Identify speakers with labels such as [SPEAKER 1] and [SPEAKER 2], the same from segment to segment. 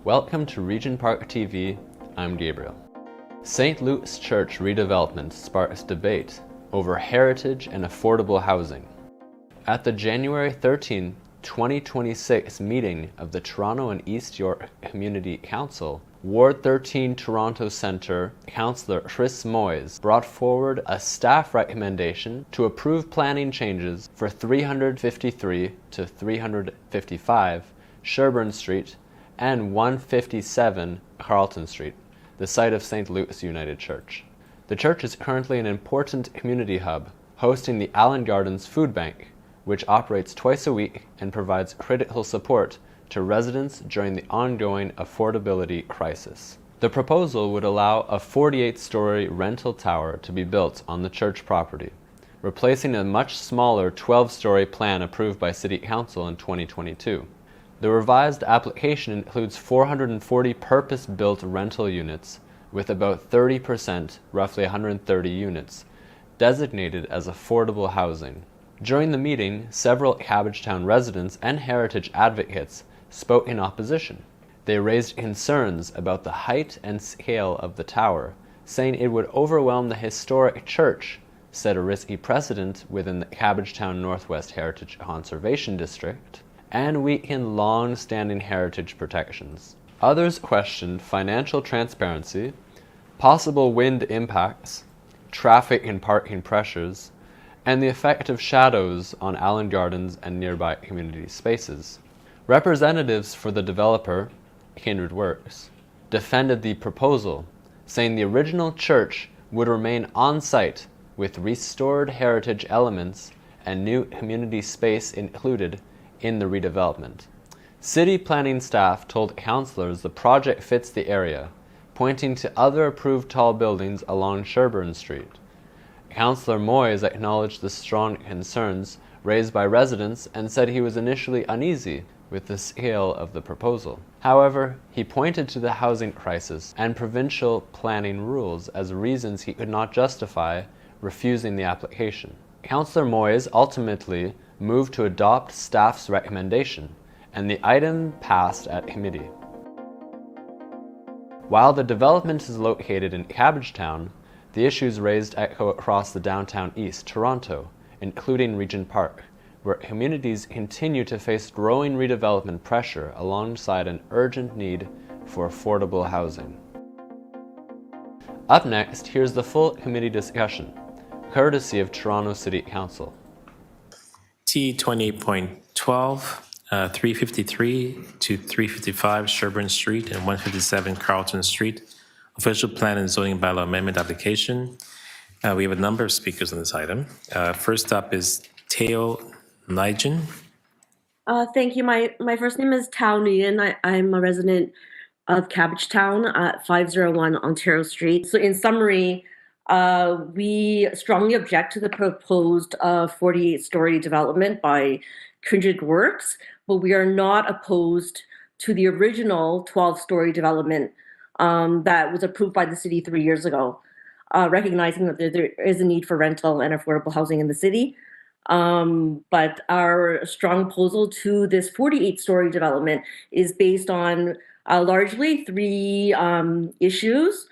[SPEAKER 1] Welcome to Regent Park TV, I'm Gabriel. St. Luke's Church redevelopment sparks debate over heritage and affordable housing. At the January 13, 2026 meeting of the Toronto and East York Community Council, Ward 13 Toronto Centre Councillor Moise brought forward a staff recommendation to approve planning changes for 353 to 355 Sherbourne Street and 157 Carlton Street, the site of St. Luke's United Church. The church is currently an important community hub, hosting the Allan Gardens Food Bank, which operates twice a week and provides critical support to residents during the ongoing affordability crisis. The proposal would allow a 48-story rental tower to be built on the church property, replacing a much smaller 12-story plan approved by City Council in 2022. The revised application includes 440 purpose-built rental units, with about 30%, roughly 130 units, designated as affordable housing. During the meeting, several Cabbagetown residents and heritage advocates spoke in opposition. They raised concerns about the height and scale of the tower, saying it would overwhelm the historic church, set a risky precedent within the Cabbagetown Northwest Heritage Conservation District, and weaken long-standing heritage protections. Others questioned financial transparency, possible wind impacts, traffic and parking pressures, and the effect of shadows on Allan Gardens and nearby community spaces. Representatives for the developer, Kindred Works, defended the proposal, saying the original church would remain on-site with restored heritage elements and new community space included in the redevelopment. City planning staff told councillors the project fits the area, pointing to other approved tall buildings along Sherbourne Street. Councillor Moise acknowledged the strong concerns raised by residents and said he was initially uneasy with the scale of the proposal. However, he pointed to the housing crisis and provincial planning rules as reasons he could not justify refusing the application. Councillor Moise ultimately moved to adopt staff's recommendation, and the item passed at committee. While the development is located in Cabbagetown, the issues raised echo across the downtown East Toronto, including Regent Park, where communities continue to face growing redevelopment pressure alongside an urgent need for affordable housing. Up next, here's the full committee discussion, courtesy of Toronto City Council.
[SPEAKER 2] T 20.12, 353 to 355 Sherbourne Street and 157 Carlton Street, official plan and zoning bylaw amendment application. We have a number of speakers on this item. First up is Teo Nigel.
[SPEAKER 3] Thank you. My first name is Tao Nguyen. I'm a resident of Cabbagetown at 501 Ontario Street. So in summary, we strongly object to the proposed 48-story development by Kindred Works, but we are not opposed to the original 12-story development that was approved by the city 3 years ago, recognizing that there is a need for rental and affordable housing in the city. But our strong opposal to this 48-story development is based on largely three issues.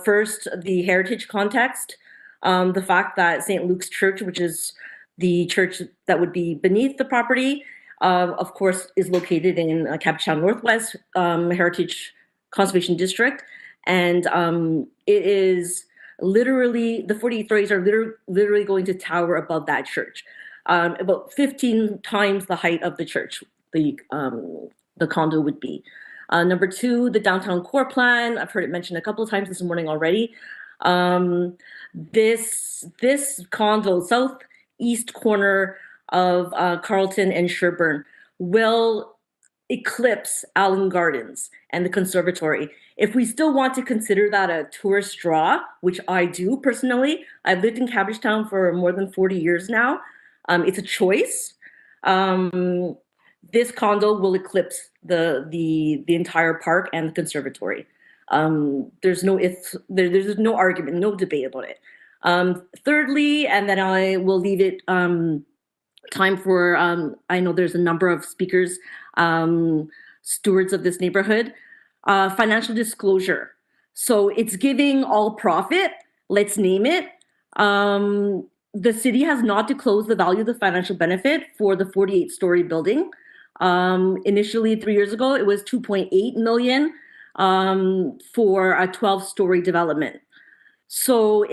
[SPEAKER 3] First, the heritage context, the fact that St. Luke's Church, which is the church that would be beneath the property, of course, is located in Cabbagetown Northwest Heritage Conservation District. And it is literally, the 48 stories are literally going to tower above that church, about 15 times the height of the church, the condo would be. Number two, the downtown core plan. I've heard it mentioned a couple of times this morning already. This condo, southeast corner of Carlton and Sherbourne, will eclipse Allan Gardens and the conservatory. If we still want to consider that a tourist draw, which I do personally, I've lived in Cabbagetown for more than 40 years now. It's a choice. This condo will eclipse the entire park and the conservatory. There's no argument, no debate about it. Thirdly, and then I will leave it time for, I know there's a number of speakers, stewards of this neighborhood. financial disclosure. So it's giving all profit, let's name it. The city has not disclosed the value of the financial benefit for the 48-story building. Initially, 3 years ago, it was 2.8 million for a 12-story development. So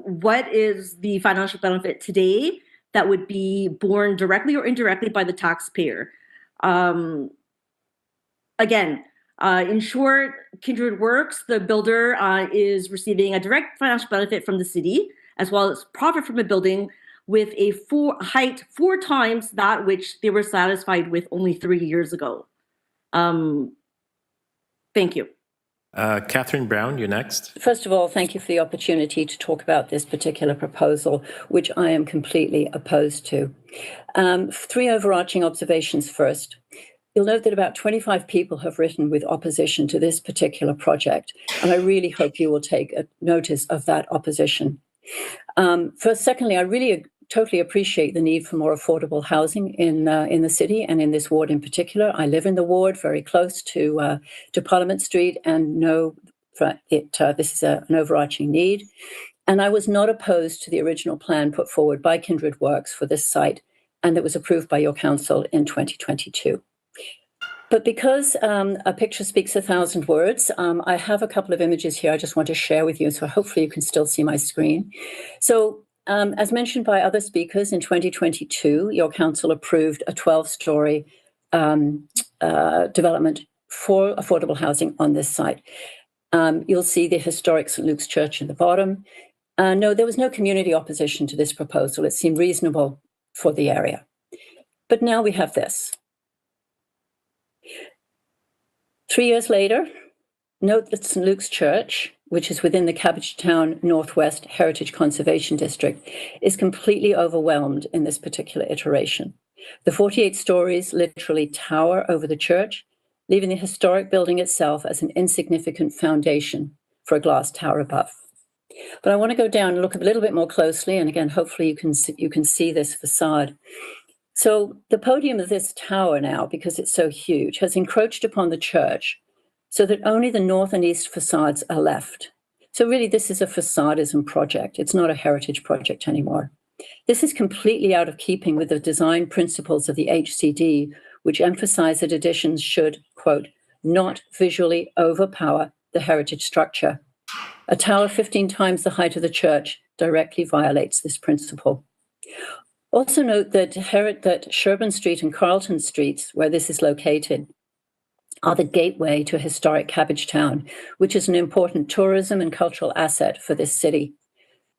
[SPEAKER 3] what is the financial benefit today that would be borne directly or indirectly by the taxpayer? Again, in short, Kindred Works, the builder, is receiving a direct financial benefit from the city, as well as profit from the building, with a height 4 times that which they were satisfied with only 3 years ago. Thank you.
[SPEAKER 2] Catherine Brown, you're next.
[SPEAKER 4] First of all, thank you for the opportunity to talk about this particular proposal, which I am completely opposed to. 3 overarching observations first. You'll note that about 25 people have written with opposition to this particular project, and I really hope you will take notice of that opposition. Secondly, I really totally appreciate the need for more affordable housing in the city and in this ward in particular. I live in the ward very close to Parliament Street and know that this is an overarching need. And I was not opposed to the original plan put forward by Kindred Works for this site, and that was approved by your council in 2022. But because a picture speaks 1,000 words, I have a couple of images here I just want to share with you, so hopefully you can still see my screen. So as mentioned by other speakers, in 2022, your council approved a 12-story development for affordable housing on this site. You'll see the historic St. Luke's Church in the bottom. No, there was no community opposition to this proposal. It seemed reasonable for the area. But now we have this. 3 years later, note that St. Luke's Church, which is within the Cabbagetown Northwest Heritage Conservation District, is completely overwhelmed in this particular iteration. The 48 stories literally tower over the church, leaving the historic building itself as an insignificant foundation for a glass tower above. But I want to go down and look a little bit more closely, and again, hopefully you can see this facade. So the podium of this tower now, because it's so huge, has encroached upon the church so that only the north and east facades are left. So really, this is a facadism project. It's not a heritage project anymore. This is completely out of keeping with the design principles of the HCD, which emphasize that additions should, quote, not visually overpower the heritage structure. A tower 15 times the height of the church directly violates this principle. Also note that Sherbourne Street and Carlton Street, where this is located, are the gateway to historic Cabbagetown, which is an important tourism and cultural asset for this city.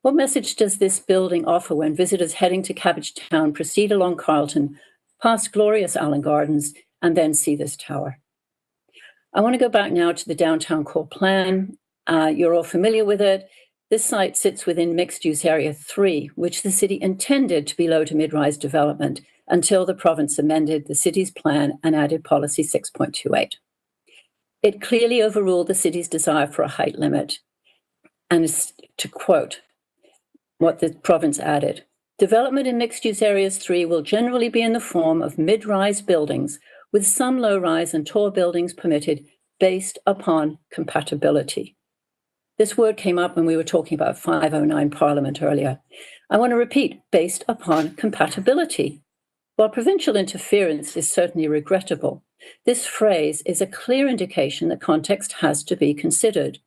[SPEAKER 4] What message does this building offer when visitors heading to Cabbagetown proceed along Carlton, past glorious Allan Gardens, and then see this tower? I want to go back now to the downtown core plan. You're all familiar with it. This site sits within mixed-use area 3, which the city intended to be low to mid-rise development until the province amended the city's plan and added policy 6.28. It clearly overruled the city's desire for a height limit. And is to quote what the province added, development in mixed-use areas 3 will generally be in the form of mid-rise buildings with some low-rise and tall buildings permitted based upon compatibility. This word came up when we were talking about 509 Parliament earlier. I want to repeat, based upon compatibility. While provincial interference is certainly regrettable, this phrase is a clear indication that context has to be considered.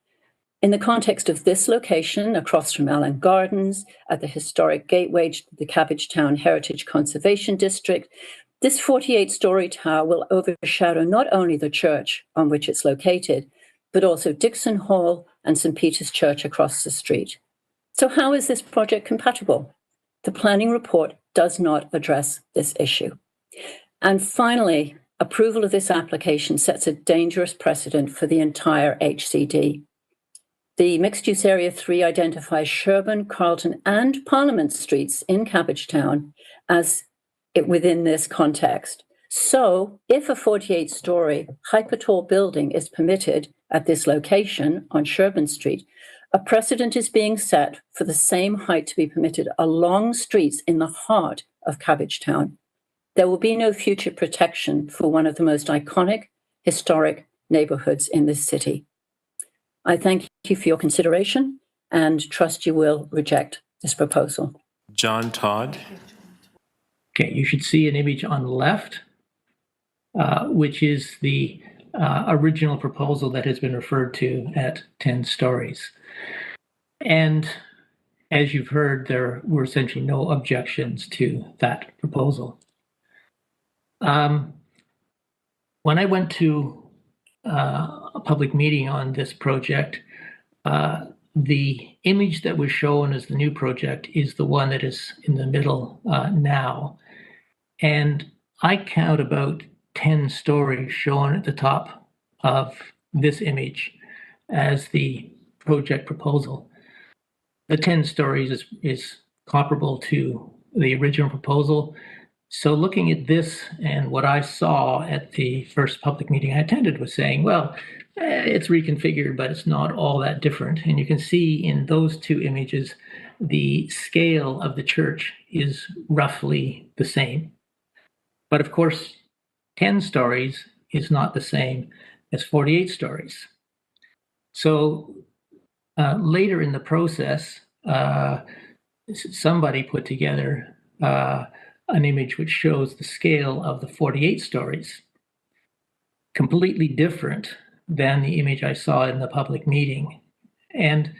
[SPEAKER 4] In the context of this location, across from Allan Gardens, at the historic gateway to the Cabbagetown Heritage Conservation District, this 48-story tower will overshadow not only the church on which it's located, but also Dixon Hall and St. Peter's Church across the street. So how is this project compatible? The planning report does not address this issue. And finally, approval of this application sets a dangerous precedent for the entire HCD. The mixed-use area 3 identifies Sherbourne, Carlton, and Parliament Streets in Cabbagetown as within this context. So if a 48-story hyper-tall building is permitted at this location on Sherbourne Street, a precedent is being set for the same height to be permitted along streets in the heart of Cabbagetown. There will be no future protection for one of the most iconic, historic, neighbourhoods in this city. I thank you for your consideration and trust you will reject this proposal.
[SPEAKER 2] John Todd.
[SPEAKER 5] Okay, you should see an image on the left, which is the original proposal that has been referred to at 10 stories. And as you've heard, there were essentially no objections to that proposal. When I went to a public meeting on this project, the image that was shown as the new project is the one that is in the middle now. And I count about 10 stories shown at the top of this image as the project proposal. The 10 stories is comparable to the original proposal. So looking at this and what I saw at the first public meeting I attended was saying, well, it's reconfigured, but it's not all that different. And you can see in those two images, the scale of the church is roughly the same. But of course, 10 stories is not the same as 48 stories. So later in the process, somebody put together an image which shows the scale of the 48 stories, completely different than the image I saw in the public meeting. And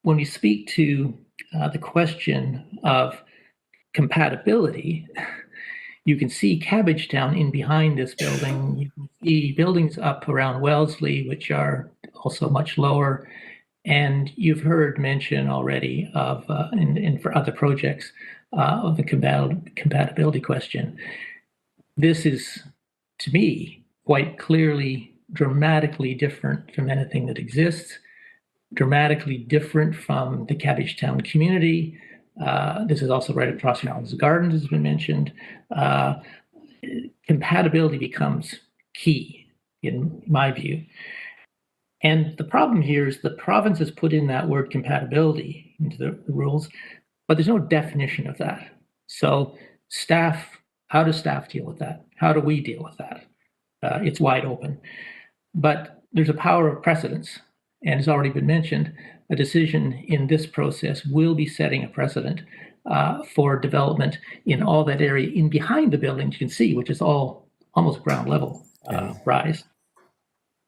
[SPEAKER 5] when we speak to the question of compatibility, you can see Cabbagetown in behind this building. You can see buildings up around Wellesley, which are also much lower. And you've heard mention already of, and for other projects, of the compatibility question. This is, to me, quite clearly dramatically different from anything that exists, dramatically different from the Cabbagetown community. This is also right across from Allan Gardens, has been mentioned. Compatibility becomes key, in my view. And the problem here is the province has put in that word compatibility into the rules, but there's no definition of that. So staff, how does staff deal with that? How do we deal with that? It's wide open. But there's a power of precedence, and it's already been mentioned, a decision in this process will be setting a precedent for development in all that area in behind the buildings you can see, which is all almost ground level rise.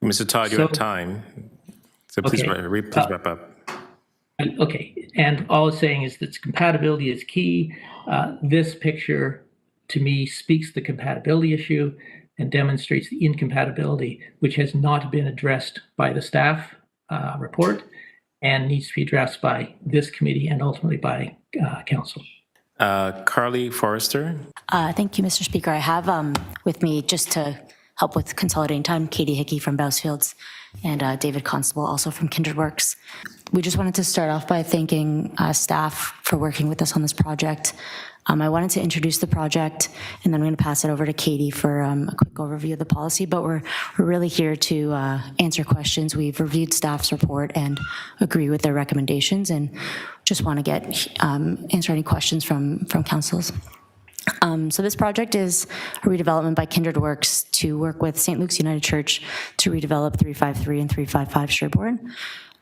[SPEAKER 2] Mr. Todd, you have time, so please, please wrap up.
[SPEAKER 5] Okay, and all it's saying is that compatibility is key. This picture, to me, speaks the compatibility issue and demonstrates the incompatibility, which has not been addressed by the staff report and needs to be addressed by this committee and ultimately by council.
[SPEAKER 2] Carly Forrester.
[SPEAKER 6] Thank you, Mr. Speaker. I have with me, just to help with consolidating time, Katie Hickey from Bousfields and David Constable, also from Kindred Works. We just wanted to start off by thanking staff for working with us on this project. I wanted to introduce the project, and then I'm going to pass it over to Katie for a quick overview of the policy, but we're really here to answer questions. We've reviewed staff's report and agree with their recommendations, and just want to answer any questions from councils. So this project is a redevelopment by Kindred Works to work with St. Luke's United Church to redevelop 353 and 355 Sherbourne.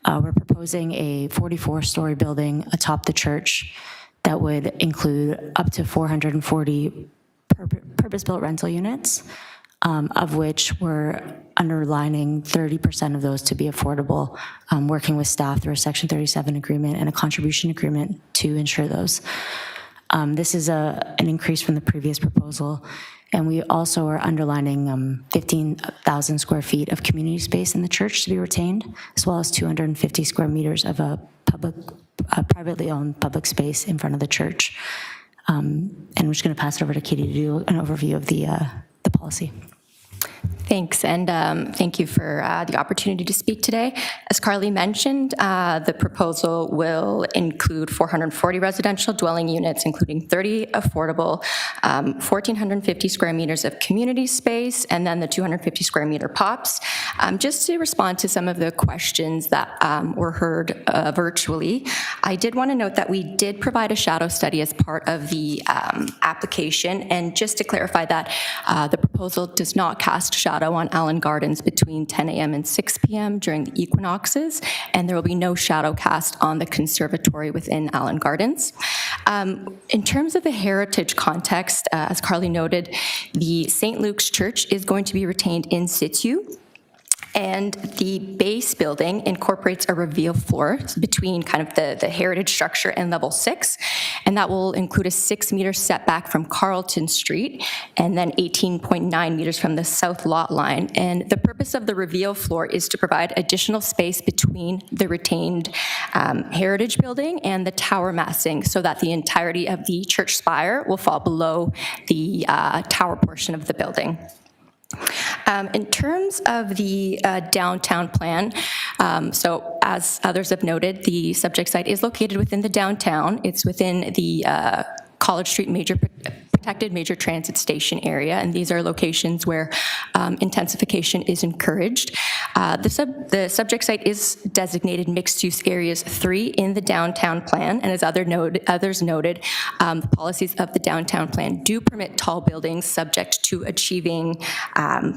[SPEAKER 6] We're proposing a 44-story building atop the church that would include up to 440 purpose-built rental units, of which we're underlining 30% of those to be affordable, working with staff through a Section 37 agreement and a contribution agreement to ensure those. This is an increase from the previous proposal, and we also are underlining 15,000 square feet of community space in the church to be retained, as well as 250 square meters of a privately owned public space in front of the church. And I'm just going to pass it over to Katie to do an overview of the policy.
[SPEAKER 7] Thanks, and thank you for the opportunity to speak today. As Carly mentioned, the proposal will include 440 residential dwelling units, including 30 affordable, 1,450 square meters of community space, and then the 250 square meter POPs. Just to respond to some of the questions that were heard virtually, I did want to note that we did provide a shadow study as part of the application, and just to clarify that the proposal does not cast cast shadow on Allan Gardens between 10 a.m. and 6 p.m. during the equinoxes, and there will be no shadow cast on the conservatory within Allan Gardens. In terms of the heritage context, as Carly noted, the St. Luke's Church is going to be retained in situ, and the base building incorporates a reveal floor between kind of the heritage structure and level 6, and that will include a 6-meter setback from Carlton Street and then 18.9 meters from the south lot line. And the purpose of the reveal floor is to provide additional space between the retained heritage building and the tower massing so that the entirety of the church spire will fall below the tower portion of the building. In terms of the downtown plan, so as others have noted, the subject site is located within the downtown. It's within the College Street protected major transit station area, and these are locations where intensification is encouraged. The subject site is designated mixed-use areas 3 in the downtown plan, and as others noted, the policies of the downtown plan do permit tall buildings subject to achieving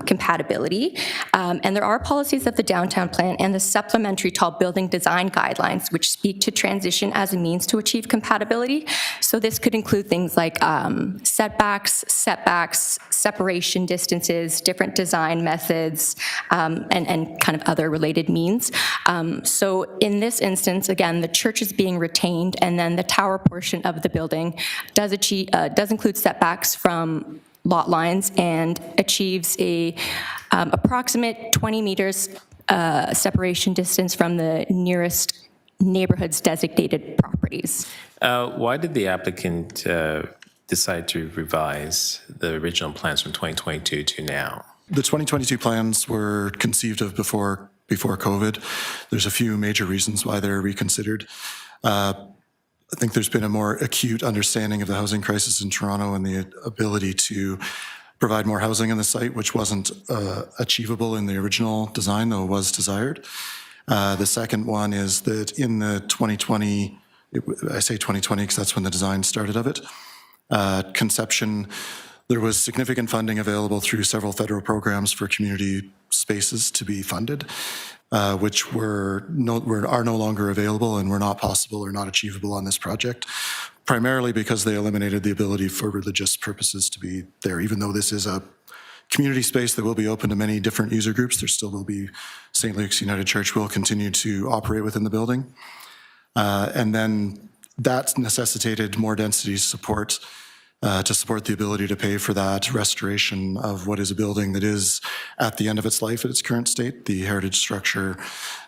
[SPEAKER 7] compatibility. And there are policies of the downtown plan and the supplementary tall building design guidelines which speak to transition as a means to achieve compatibility. So this could include things like setbacks, separation distances, different design methods, and kind of other related means. So in this instance, again, the church is being retained, and then the tower portion of the building does include setbacks from lot lines and achieves a approximate 20 meters separation distance from the nearest neighborhood's designated properties.
[SPEAKER 2] Why did the applicant decide to revise the original plans from 2022 to now?
[SPEAKER 8] The 2022 plans were conceived of before COVID. There's a few major reasons why they're reconsidered. I think there's been a more acute understanding of the housing crisis in Toronto and the ability to provide more housing on the site, which wasn't achievable in the original design, though it was desired. The second one is that in the 2020, I say 2020 because that's when the design started of it, conception, there was significant funding available through several federal programs for community spaces to be funded, which are no longer available and were not possible or not achievable on this project, primarily because they eliminated the ability for religious purposes to be there. Even though this is a community space that will be open to many different user groups, there still will be St. Luke's United Church will continue to operate within the building. And then that necessitated more density support to support the ability to pay for that restoration of what is a building that is at the end of its life at its current state. The heritage structure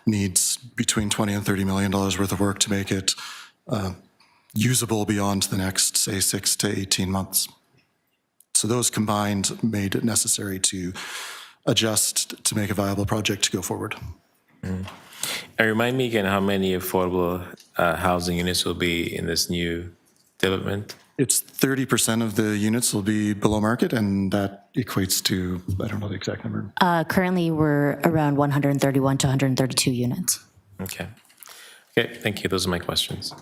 [SPEAKER 8] needs between $20 and $30 million worth of work to make it usable beyond the next, say, 6 to 18 months. So those combined made it necessary to adjust to make a viable project to go forward.
[SPEAKER 2] And remind me again how many affordable housing units will be in this new development?
[SPEAKER 8] It's 30% of the units will be below market, and that equates to, I don't know the exact number.
[SPEAKER 6] Currently, we're around 131 to 132 units.
[SPEAKER 2] Okay. Okay, thank you. Those are my questions.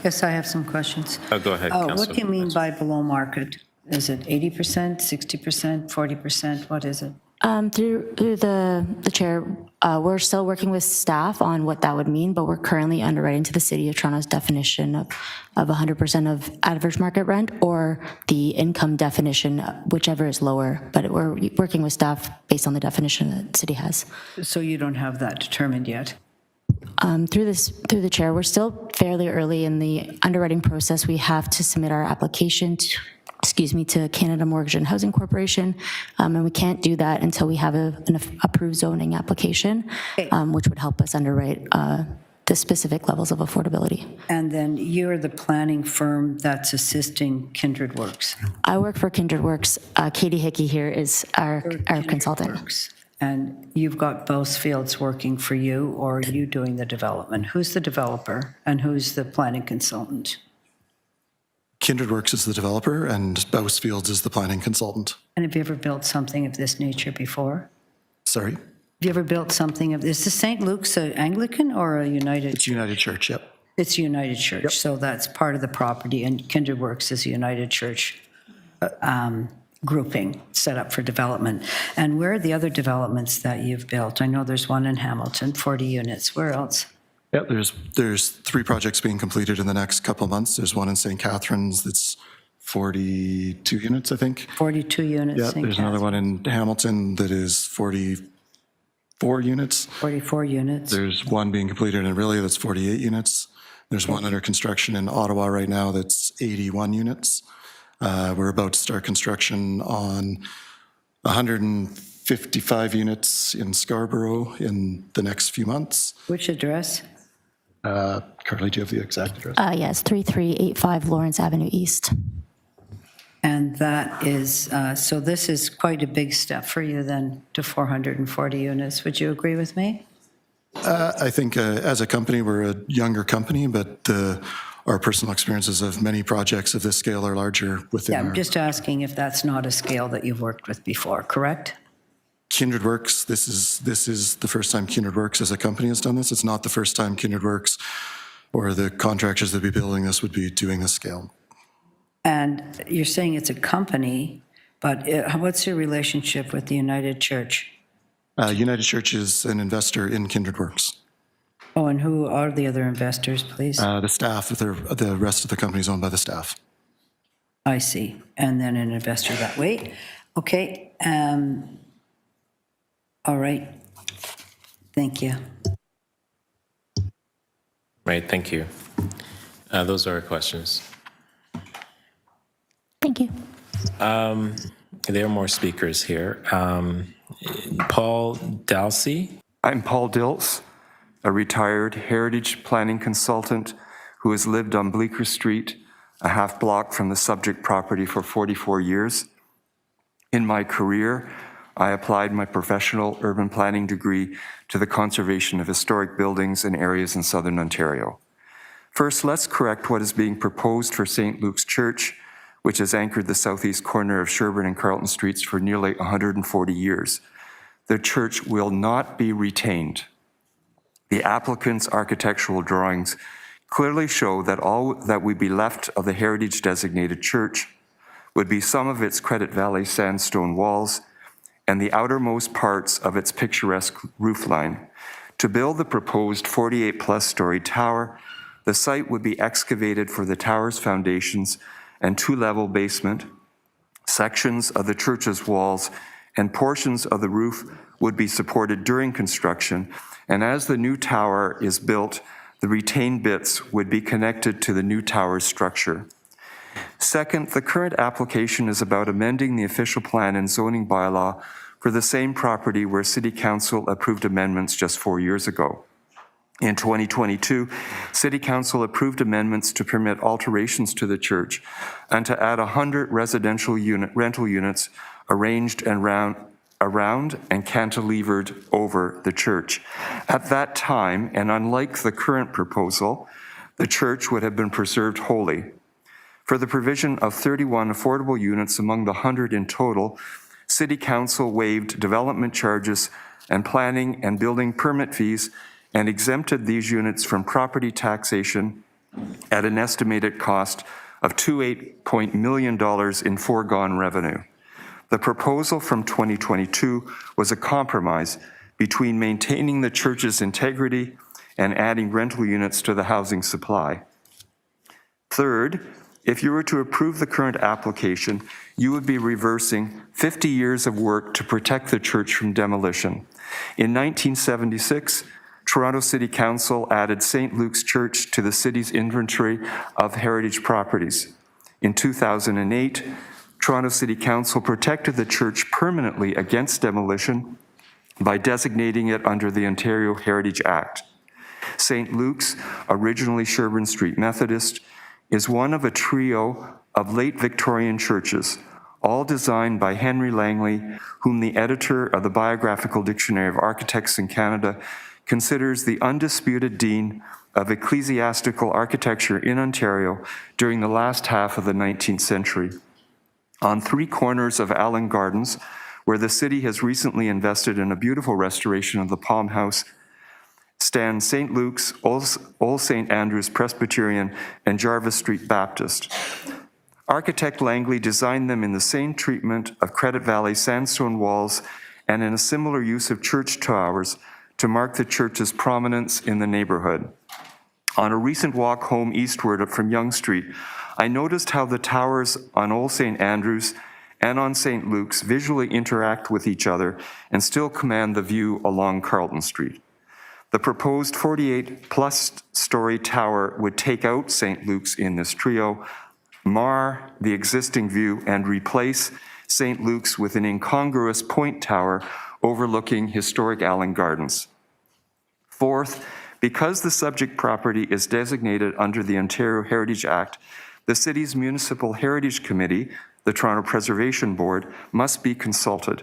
[SPEAKER 9] Yes, I have some questions.
[SPEAKER 2] Oh, go ahead, Councillor.
[SPEAKER 9] What do you mean by below market? Is it 80%, 60%, 40%? What is it?
[SPEAKER 6] Through the chair, we're still working with staff on what that would mean, but we're currently underwriting to the City of Toronto's definition of 100% of average market rent or the income definition, whichever is lower. But we're working with staff based on the definition that the city has.
[SPEAKER 9] So you don't have that determined yet?
[SPEAKER 6] Through the chair, we're still fairly early in the underwriting process. We have to submit our application to Canada Mortgage and Housing Corporation, and we can't do that until we have an approved zoning application, which would help us underwrite the specific levels of affordability.
[SPEAKER 9] And then you're the planning firm that's assisting Kindred Works?
[SPEAKER 6] I work for Kindred Works. Katie Hickey here is our consultant.
[SPEAKER 9] Works. And you've got Bose Fields working for you, or are you doing the development? Who's the developer and who's the planning consultant?
[SPEAKER 8] Kindred Works is the developer and Bose Fields is the planning consultant.
[SPEAKER 9] And have you ever built something of this nature before?
[SPEAKER 8] Sorry?
[SPEAKER 9] Have you ever built something of this? Is St. Luke's an Anglican or a United?
[SPEAKER 8] It's United Church, yep.
[SPEAKER 9] It's a United Church,
[SPEAKER 8] Yep.
[SPEAKER 9] So that's part of the property, and Kindred Works is a United Church grouping set up for development. And where are the other developments that you've built? I know there's one in Hamilton, 40 units. Where else?
[SPEAKER 8] Yeah, there's 3 projects being completed in the next couple of months. There's one in St. Catharines that's 42 units, I think.
[SPEAKER 9] 42 units.
[SPEAKER 8] Yeah,
[SPEAKER 9] St.
[SPEAKER 8] there's another one in Hamilton that is 44 units.
[SPEAKER 9] 44 units.
[SPEAKER 8] There's one being completed in Riley that's 48 units. There's one under construction in Ottawa right now that's 81 units. We're about to start construction on 155 units in Scarborough in the next few months.
[SPEAKER 9] Which address?
[SPEAKER 8] Carly, do you have the exact address?
[SPEAKER 6] Yes, 3385 Lawrence Avenue East.
[SPEAKER 9] And that is, so this is quite a big step for you then to 440 units. Would you agree with me?
[SPEAKER 8] I think as a company, we're a younger company, but our personal experiences of many projects of this scale are larger within
[SPEAKER 9] Yeah, I'm
[SPEAKER 8] our
[SPEAKER 9] just asking if that's not a scale that you've worked with before, correct?
[SPEAKER 8] Kindred Works. This is the first time Kindred Works as a company has done this. It's not the first time Kindred Works or the contractors that be building this would be doing this scale.
[SPEAKER 9] And you're saying it's a company, but what's your relationship with the United Church?
[SPEAKER 8] United Church is an investor in Kindred Works.
[SPEAKER 9] Oh, and who are the other investors, please?
[SPEAKER 8] The staff, the rest of the company is owned by the staff.
[SPEAKER 9] I see. And then an investor that way. Okay. All right. Thank you.
[SPEAKER 2] Right, thank you. Those are our questions.
[SPEAKER 6] Thank you.
[SPEAKER 2] There are more speakers here. Paul Dalsey.
[SPEAKER 10] I'm Paul Diltz, a retired heritage planning consultant who has lived on Bleecker Street, a half block from the subject property, for 44 years. In my career, I applied my professional urban planning degree to the conservation of historic buildings and areas in southern Ontario. First, let's correct what is being proposed for St. Luke's Church, which has anchored the southeast corner of Sherbourne and Carlton Streets for nearly 140 years. The church will not be retained. The applicant's architectural drawings clearly show that all that would be left of the heritage designated church would be some of its Credit Valley sandstone walls and the outermost parts of its picturesque roofline. To build the proposed 48-plus story tower, the site would be excavated for the tower's foundations and 2-level basement. Sections of the church's walls and portions of the roof would be supported during construction, and as the new tower is built, the retained bits would be connected to the new tower's structure. Second, the current application is about amending the official plan and zoning bylaw for the same property where City Council approved amendments just 4 years ago. In 2022, City Council approved amendments to permit alterations to the church and to add 100 residential rental units arranged around and cantilevered over the church. At that time, and unlike the current proposal, the church would have been preserved wholly. For the provision of 31 affordable units among the 100 in total, City Council waived development charges and planning and building permit fees and exempted these units from property taxation at an estimated cost of $28 million in foregone revenue. The proposal from 2022 was a compromise between maintaining the church's integrity and adding rental units to the housing supply. Third, if you were to approve the current application, you would be reversing 50 years of work to protect the church from demolition. In 1976, Toronto City Council added St. Luke's Church to the city's inventory of heritage properties. In 2008, Toronto City Council protected the church permanently against demolition by designating it under the Ontario Heritage Act. St. Luke's, originally Sherbourne Street Methodist, is one of a trio of late Victorian churches, all designed by Henry Langley, whom the editor of the Biographical Dictionary of Architects in Canada considers the undisputed dean of ecclesiastical architecture in Ontario during the last half of the 19th century. On 3 corners of Allan Gardens, where the city has recently invested in a beautiful restoration of the Palm House, stand St. Luke's, Old St. Andrew's Presbyterian, and Jarvis Street Baptist. Architect Langley designed them in the same treatment of Credit Valley sandstone walls and in a similar use of church towers to mark the church's prominence in the neighborhood. On a recent walk home eastward from Yonge Street, I noticed how the towers on Old St. Andrews and on St. Luke's visually interact with each other and still command the view along Carlton Street. The proposed 48-plus story tower would take out St. Luke's in this trio, mar the existing view, and replace St. Luke's with an incongruous point tower overlooking historic Allan Gardens. Fourth, because the subject property is designated under the Ontario Heritage Act, the city's Municipal Heritage Committee, the Toronto Preservation Board, must be consulted.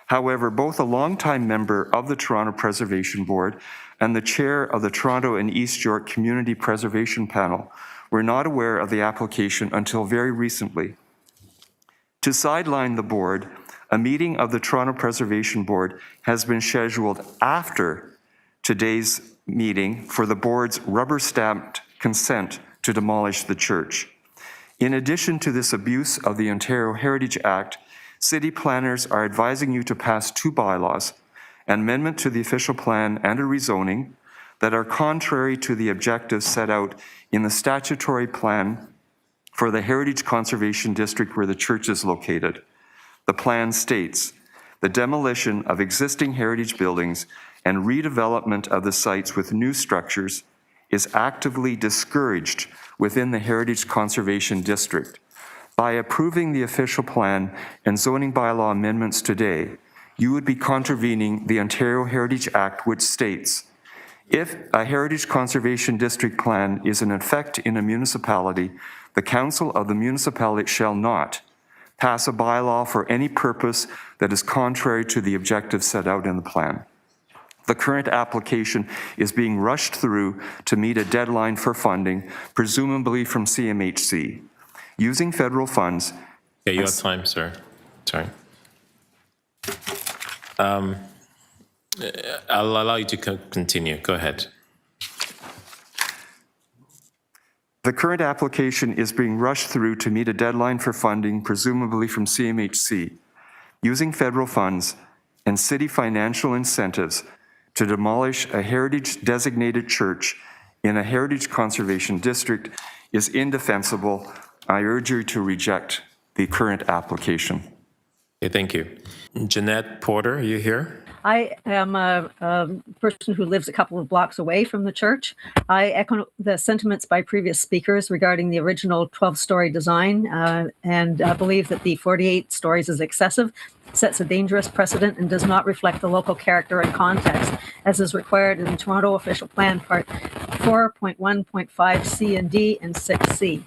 [SPEAKER 10] However, both a longtime member of the Toronto Preservation Board and the chair of the Toronto and East York Community Preservation Panel were not aware of the application until very recently. To sideline the board, a meeting of the Toronto Preservation Board has been scheduled after today's meeting for the board's rubber-stamped consent to demolish the church. In addition to this abuse of the Ontario Heritage Act, city planners are advising you to pass two bylaws, an amendment to the official plan and a rezoning that are contrary to the objectives set out in the statutory plan for the Heritage Conservation District where the church is located. The plan states, the demolition of existing heritage buildings and redevelopment of the sites with new structures is actively discouraged within the Heritage Conservation District. By approving the official plan and zoning bylaw amendments today, you would be contravening the Ontario Heritage Act, which states, if a Heritage Conservation District plan is in effect in a municipality, the council of the municipality shall not pass a bylaw for any purpose that is contrary to the objectives set out in the plan. The current application is being rushed through to meet a deadline for funding, presumably from CMHC. Using federal funds...
[SPEAKER 2] Yeah, you have time, sir. Sorry. I'll allow you to continue. Go ahead.
[SPEAKER 10] The current application is being rushed through to meet a deadline for funding, presumably from CMHC. Using federal funds and city financial incentives to demolish a heritage-designated church in a heritage conservation district is indefensible. I urge you to reject the current application.
[SPEAKER 2] Okay, thank you. Jeanette Porter, are you here?
[SPEAKER 11] I am a person who lives a couple of blocks away from the church. I echo the sentiments by previous speakers regarding the original 12-story design and believe that the 48 stories is excessive, sets a dangerous precedent, and does not reflect the local character and context, as is required in the Toronto Official Plan Part 4.1.5 C and D and 6C.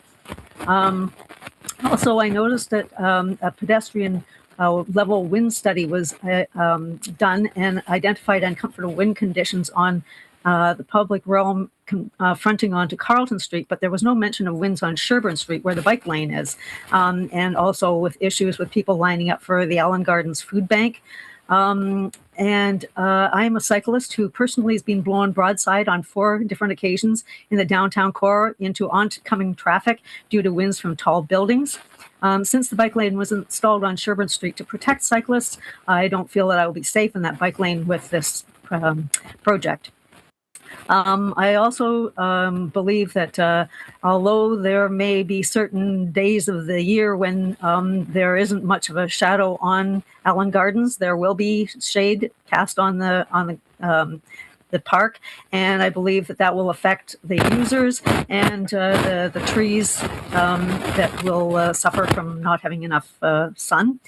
[SPEAKER 11] Also, I noticed that a pedestrian level wind study was done and identified uncomfortable wind conditions on the public realm fronting onto Carlton Street, but there was no mention of winds on Sherbourne Street where the bike lane is, and also with issues with people lining up for the Allan Gardens Food Bank. And I am a cyclist who personally has been blown broadside on 4 different occasions in the downtown core into oncoming traffic due to winds from tall buildings. Since the bike lane was installed on Sherbourne Street to protect cyclists, I don't feel that I will be safe in that bike lane with this project. I also believe that although there may be certain days of the year when there isn't much of a shadow on Allan Gardens, there will be shade cast on the park, and I believe that that will affect the users and the trees that will suffer from not having enough sun.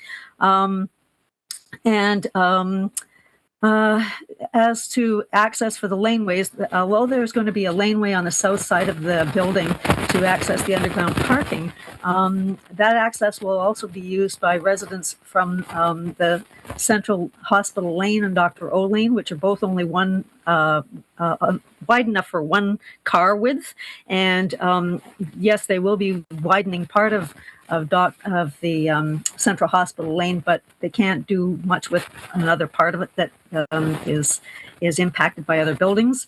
[SPEAKER 11] As to access for the laneways, although there's going to be a laneway on the south side of the building to access the underground parking, that access will also be used by residents from the Central Hospital Lane and Dr. O Lane, which are both only one wide enough for one car width. And yes, they will be widening part of the Central Hospital Lane, but they can't do much with another part of it that is impacted by other buildings.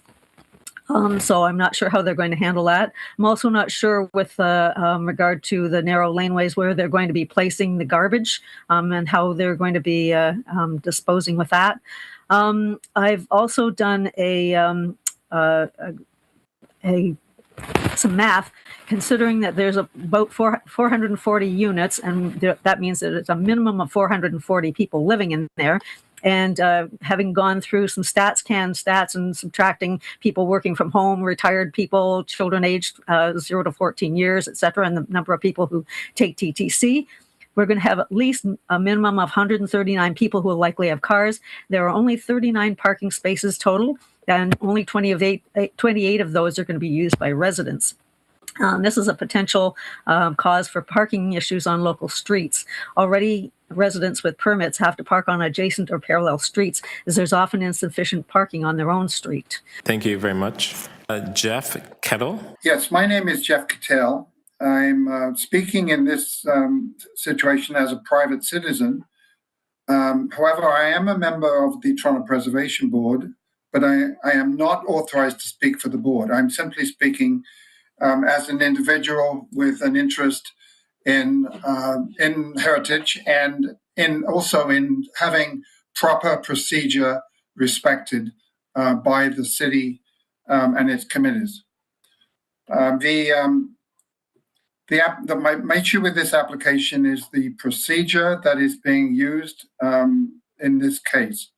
[SPEAKER 11] So I'm not sure how they're going to handle that. I'm also not sure with regard to the narrow laneways where they're going to be placing the garbage and how they're going to be disposing with that. I've also done some math, considering that there's about 440 units, and that means that it's a minimum of 440 people living in there. And having gone through some stats and subtracting people working from home, retired people, children aged 0 to 14 years, et cetera, and the number of people who take TTC, we're going to have at least a minimum of 139 people who will likely have cars. There are only 39 parking spaces total, and only 28 of those are going to be used by residents. This is a potential cause for parking issues on local streets. Already, residents with permits have to park on adjacent or parallel streets, as there's often insufficient parking on their own street.
[SPEAKER 2] Thank you very much. Jeff Kettle?
[SPEAKER 12] Yes, my name is Jeff Kettle. I'm speaking in this situation as a private citizen. However, I am a member of the Toronto Preservation Board, but I am not authorized to speak for the board. I'm simply speaking as an individual with an interest in heritage and also in having proper procedure respected by the city and its committees. My issue with this application is the procedure that is being used in this case,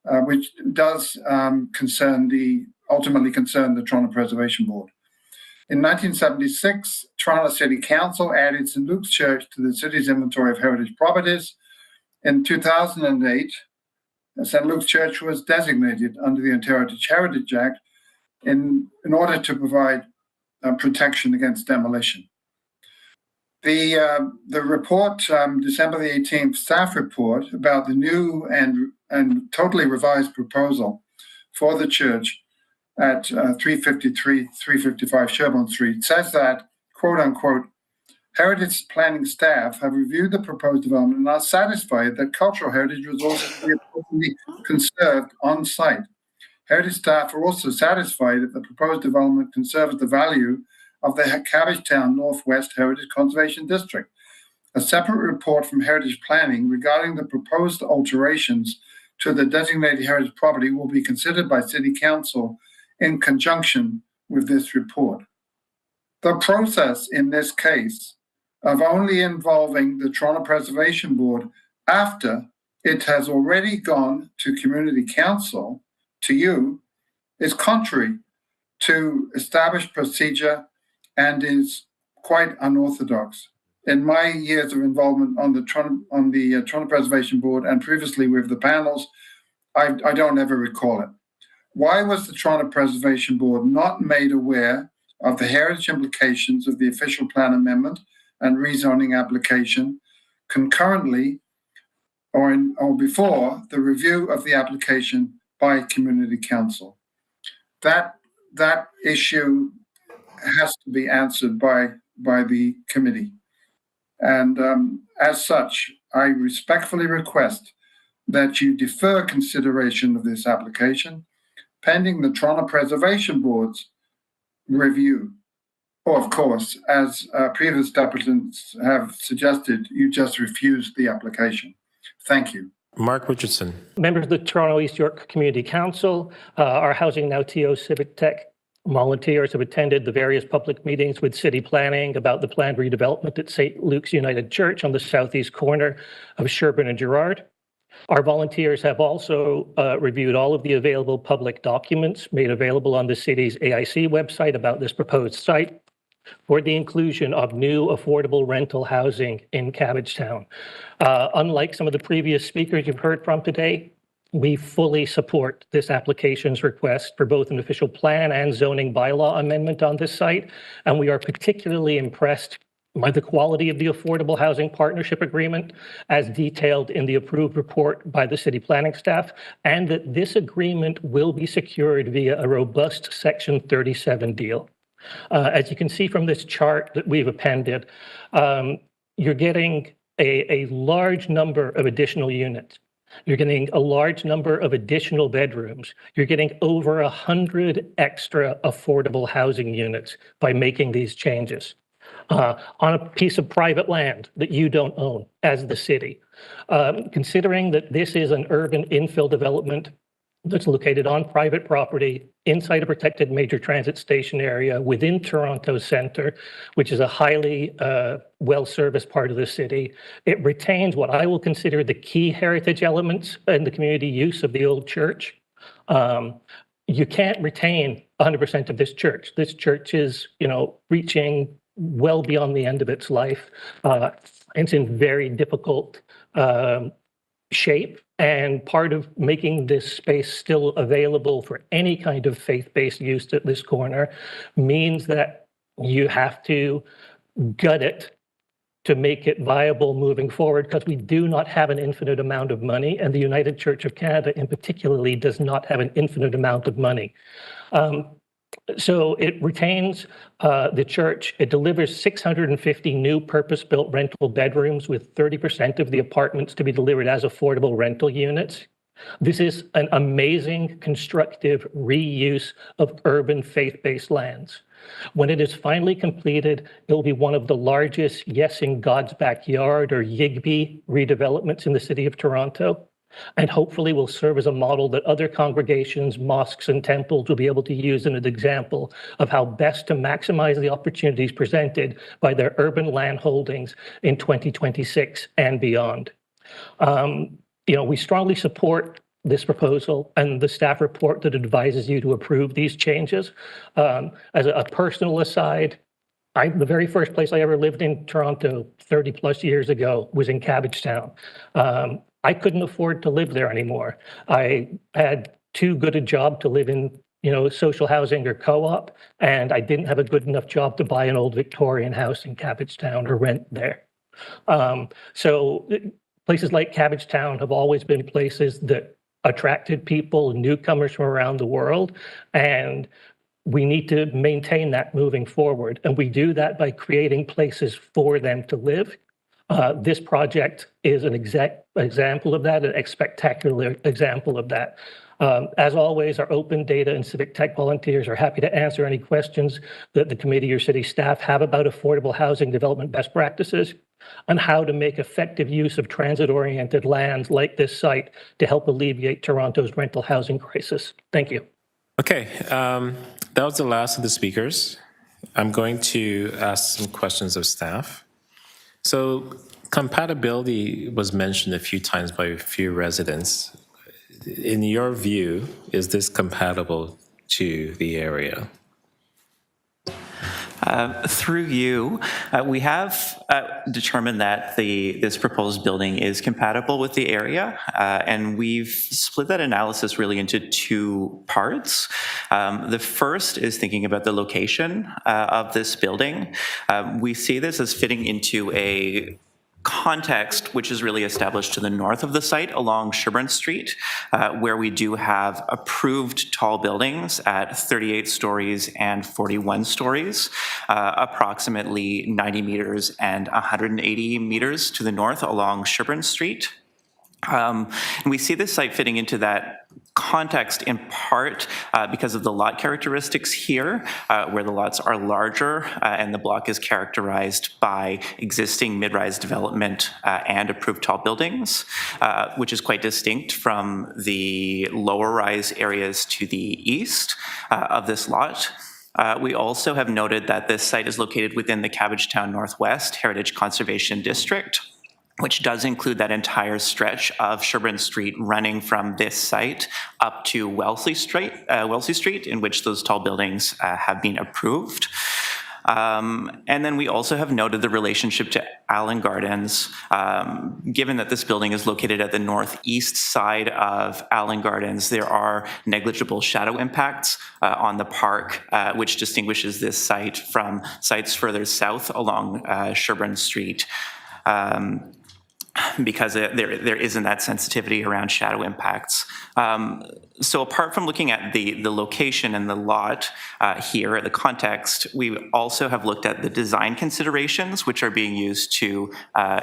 [SPEAKER 12] which does ultimately concern the Toronto Preservation Board. In 1976, Toronto City Council added St. Luke's Church to the city's inventory of heritage properties. In 2008, St. Luke's Church was designated under the Ontario Heritage Act in order to provide protection against demolition. The report, December the 18th staff report about the new and totally revised proposal for the church at 355 Sherbourne Street says that, quote unquote, heritage planning staff have reviewed the proposed development and are satisfied that cultural heritage resources will be appropriately conserved on site. Heritage staff are also satisfied that the proposed development conserves the value of the Cabbagetown Northwest Heritage Conservation District. A separate report from Heritage Planning regarding the proposed alterations to the designated heritage property will be considered by City Council in conjunction with this report. The process in this case of only involving the Toronto Preservation Board after it has already gone to Community Council, to you, is contrary to established procedure and is quite unorthodox. In my years of involvement on the Toronto Preservation Board and previously with the panels, I don't ever recall it. Why was the Toronto Preservation Board not made aware of the heritage implications of the official plan amendment and rezoning application concurrently or before the review of the application by Community Council? That issue has to be answered by the committee. And as such, I respectfully request that you defer consideration of this application pending the Toronto Preservation Board's review. Or, of course, as previous applicants have suggested, you just refuse the application. Thank you.
[SPEAKER 2] Mark Richardson.
[SPEAKER 13] Members of the Toronto East York Community Council, our Housing Now TO Civic Tech volunteers have attended the various public meetings with city planning about the planned redevelopment at St. Luke's United Church on the southeast corner of Sherbourne and Gerrard. Our volunteers have also reviewed all of the available public documents made available on the city's AIC website about this proposed site for the inclusion of new affordable rental housing in Cabbagetown. Unlike some of the previous speakers you've heard from today, we fully support this application's request for both an official plan and zoning bylaw amendment on this site, and we are particularly impressed by the quality of the Affordable Housing Partnership Agreement as detailed in the approved report by the city planning staff, and that this agreement will be secured via a robust Section 37 deal. As you can see from this chart that we've appended, you're getting a large number of additional units. You're getting a large number of additional bedrooms. You're getting over 100 extra affordable housing units by making these changes on a piece of private land that you don't own as the city. Considering that this is an urban infill development that's located on private property inside a protected major transit station area within Toronto Centre, which is a highly well-serviced part of the city. It retains what I will consider the key heritage elements in the community use of the old church. You can't retain 100% of this church. This church is, reaching well beyond the end of its life. It's in very difficult shape. And part of making this space still available for any kind of faith-based use at this corner means that you have to gut it to make it viable moving forward, because we do not have an infinite amount of money, and the United Church of Canada in particularly does not have an infinite amount of money. So it retains the church. It delivers 650 new purpose-built rental bedrooms, with 30% of the apartments to be delivered as affordable rental units. This is an amazing constructive reuse of urban faith-based lands. When it is finally completed, it will be one of the largest Yes in God's Backyard, or YIGBY, redevelopments in the city of Toronto, and hopefully will serve as a model that other congregations, mosques, and temples will be able to use as an example of how best to maximize the opportunities presented by their urban land holdings in 2026 and beyond. We strongly support this proposal and the staff report that advises you to approve these changes. As a personal aside, the very first place I ever lived in Toronto 30 plus years ago was in Cabbagetown. I couldn't afford to live there anymore. I had too good a job to live in, social housing or co-op, and I didn't have a good enough job to buy an old Victorian house in Cabbagetown or rent there. So places like Cabbagetown have always been places that attracted people, newcomers from around the world, and we need to maintain that moving forward. And we do that by creating places for them to live. This project is an example of that, a spectacular example of that. As always, our open data and civic tech volunteers are happy to answer any questions that the committee or city staff have about affordable housing development best practices and how to make effective use of transit-oriented lands like this site to help alleviate Toronto's rental housing crisis. Thank you.
[SPEAKER 2] Okay, that was the last of the speakers. I'm going to ask some questions of staff. So compatibility was mentioned a few times by a few residents. In your view, is this compatible to the area?
[SPEAKER 14] Through you, we have determined that this proposed building is compatible with the area, and we've split that analysis really into two parts. The first is thinking about the location of this building. We see this as fitting into a context which is really established to the north of the site along Sherbourne Street, where we do have approved tall buildings at 38 stories and 41 stories, approximately 90 meters and 180 meters to the north along Sherbourne Street. And we see this site fitting into that context in part because of the lot characteristics here, where the lots are larger and the block is characterized by existing mid-rise development and approved tall buildings, which is quite distinct from the lower rise areas to the east of this lot. We also have noted that this site is located within the Cabbagetown Northwest Heritage Conservation District, which does include that entire stretch of Sherbourne Street running from this site up to Wellesley Street, in which those tall buildings have been approved. And then we also have noted the relationship to Allan Gardens, given that this building is located at the northeast side of Allan Gardens. There are negligible shadow impacts on the park, which distinguishes this site from sites further south along Sherbourne Street. because there isn't that sensitivity around shadow impacts. So apart from looking at the location and the lot here, the context, we also have looked at the design considerations which are being used to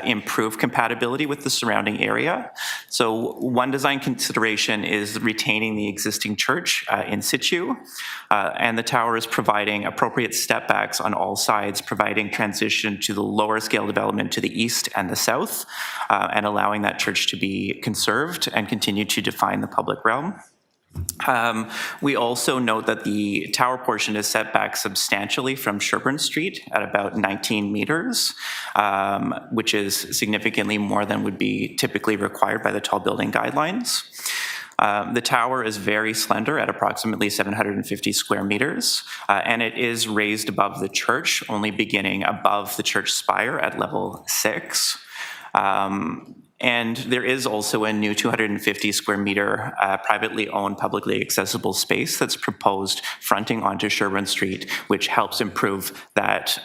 [SPEAKER 14] improve compatibility with the surrounding area. So one design consideration is retaining the existing church in situ, and the tower is providing appropriate step backs on all sides, providing transition to the lower scale development to the east and the south, and allowing that church to be conserved and continue to define the public realm. We also note that the tower portion is set back substantially from Sherbourne Street at about 19 meters, which is significantly more than would be typically required by the tall building guidelines. The tower is very slender at approximately 750 square meters, and it is raised above the church, only beginning above the church spire at level 6. And there is also a new 250 square meter privately owned, publicly accessible space that's proposed fronting onto Sherbourne Street, which helps improve that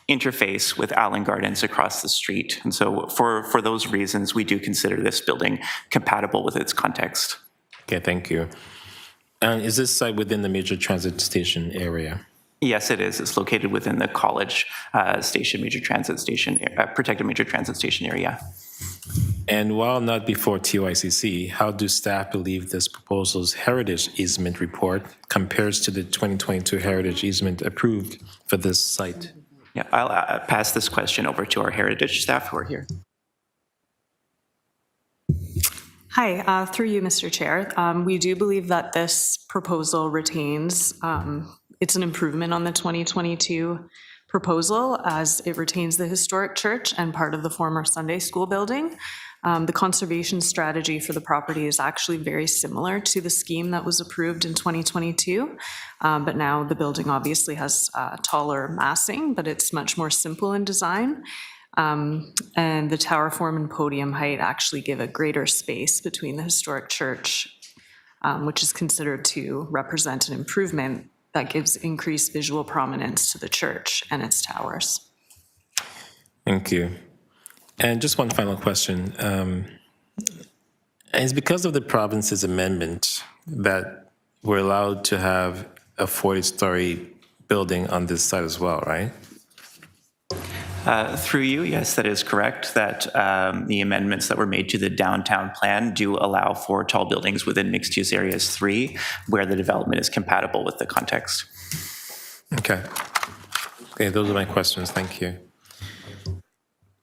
[SPEAKER 14] interface with Allan Gardens across the street. And so for those reasons, we do consider this building compatible with its context.
[SPEAKER 2] Okay, thank you. And is this site within the major transit station area?
[SPEAKER 14] Yes, it is. It's located within the College Station, protected major transit station area.
[SPEAKER 2] And while not before TYCC, how do staff believe this proposal's heritage easement report compares to the 2022 heritage easement approved for this site?
[SPEAKER 14] Yeah, I'll pass this question over to our heritage staff who are here.
[SPEAKER 15] Hi, through you, Mr. Chair. We do believe that this proposal retains, it's an improvement on the 2022 proposal as it retains the historic church and part of the former Sunday school building. The conservation strategy for the property is actually very similar to the scheme that was approved in 2022, but now the building obviously has taller massing, but it's much more simple in design. And the tower form and podium height actually give a greater space between the historic church, which is considered to represent an improvement that gives increased visual prominence to the church and its towers.
[SPEAKER 2] Thank you. And just one final question. It's because of the province's amendment that we're allowed to have a 40-story building on this site as well, right?
[SPEAKER 14] Through you, yes, that is correct, that the amendments that were made to the downtown plan do allow for tall buildings within mixed-use areas 3, where the development is compatible with the context.
[SPEAKER 2] Okay. Okay, those are my questions. Thank you.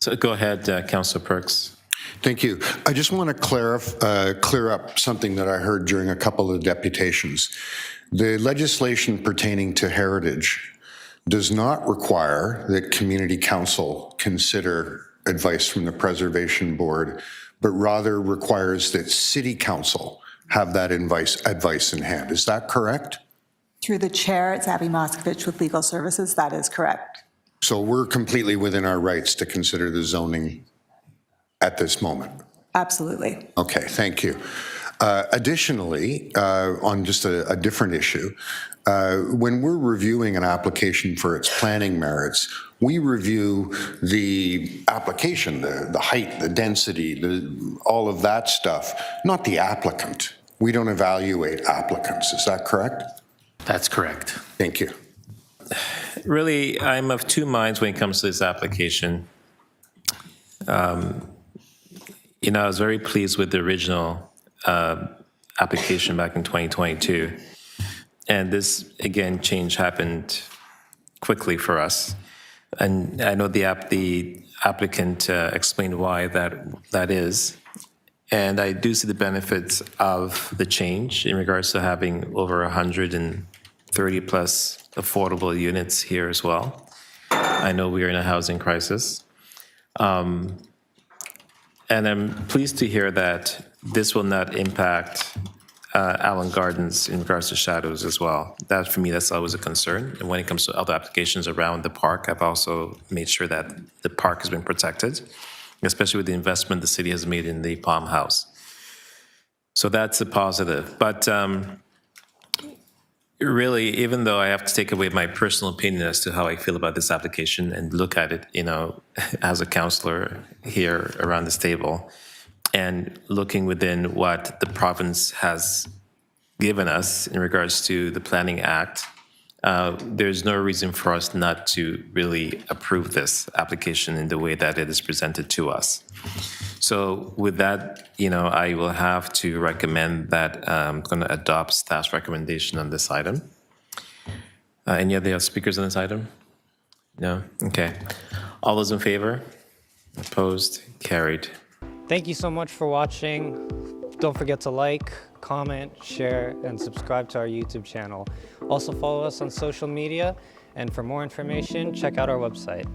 [SPEAKER 2] So go ahead, Councillor Perks.
[SPEAKER 16] Thank you. I just want to clear up something that I heard during a couple of deputations. The legislation pertaining to heritage does not require that Community Council consider advice from the Preservation Board, but rather requires that City Council have that advice in hand. Is that correct?
[SPEAKER 17] Through the chair, it's Abby Moskovich with Legal Services. That is correct.
[SPEAKER 16] So we're completely within our rights to consider the zoning at this moment?
[SPEAKER 17] Absolutely.
[SPEAKER 16] Okay, thank you. Additionally, on just a different issue, when we're reviewing an application for its planning merits, we review the application, the height, the density, all of that stuff, not the applicant. We don't evaluate applicants. Is that correct?
[SPEAKER 2] That's correct.
[SPEAKER 16] Thank you.
[SPEAKER 2] Really, I'm of two minds when it comes to this application. You know, I was very pleased with the original application back in 2022. And this, again, change happened quickly for us. And I know the applicant explained why that is. And I do see the benefits of the change in regards to having over 130 plus affordable units here as well. I know we are in a housing crisis. And I'm pleased to hear that this will not impact Allan Gardens in regards to shadows as well. That, for me, that's always a concern. And when it comes to other applications around the park, I've also made sure that the park has been protected, especially with the investment the city has made in the Palm House. So that's a positive. But Really, even though I have to take away my personal opinion as to how I feel about this application and look at it, as a councillor here around this table, and looking within what the province has given us in regards to the Planning Act, there's no reason for us not to really approve this application in the way that it is presented to us. So with that, I will have to recommend that I'm going to adopt staff's recommendation on this item. Any other speakers on this item? No? Okay. All those in favor? Opposed? Carried.
[SPEAKER 18] Thank you so much for watching. Don't forget to like, comment, share, and subscribe to our YouTube channel. Also follow us on social media, and for more information, check out our website.